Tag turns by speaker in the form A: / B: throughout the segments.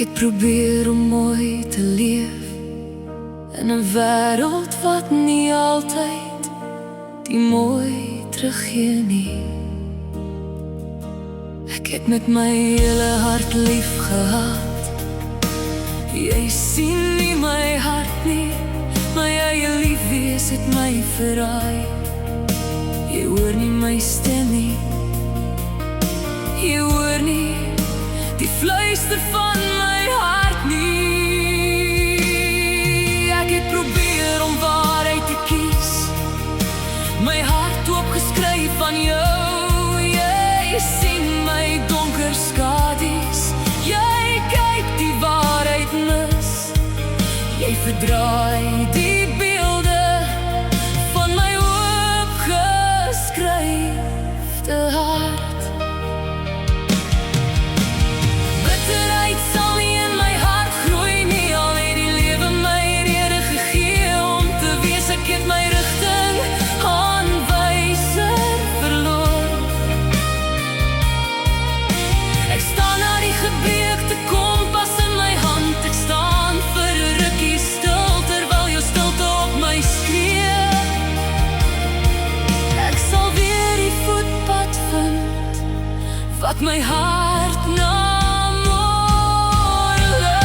A: het probeer om mooi te leef in 'n wêreld wat nie altyd die mooi teruggee nie. Ek het met my hele hart lief gehad. Jy sien nie my hart nie, my eie lief wees het my verraai. Jy hoor nie my stem nie, jy hoor nie die fluister van my hart nie. Ek het probeer om waarheid te kies, my hart oopgeskryf van jou. Jy sien my donker skadu's, jy kyk die waarheid mis. Jy verdraai die beelde van my oopgeskryfde hart. Bitterheid sal nie in my hart groei nie, al het die lewe my rede gegee om te wees. Ek het my rigting aanwyser verloor. Ek staan na die gebreekte kompas in my hand. Ek staan vir 'n rukkie stil terwyl jou stilte op my skree. Ek sal weer die voetpad vind wat my hart na môre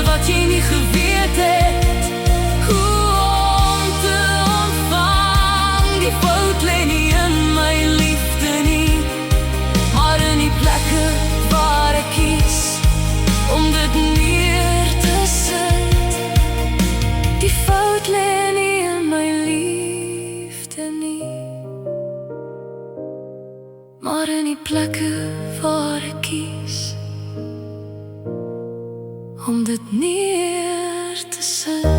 A: wat jy nie geweet het hoe om te ontvang. Die fout lê nie in my liefde nie, maar in die plekke waar ek kies om dit neer te sit. Die fout lê nie in my liefde nie, maar in die plekke waar ek kies om dit neer te sit.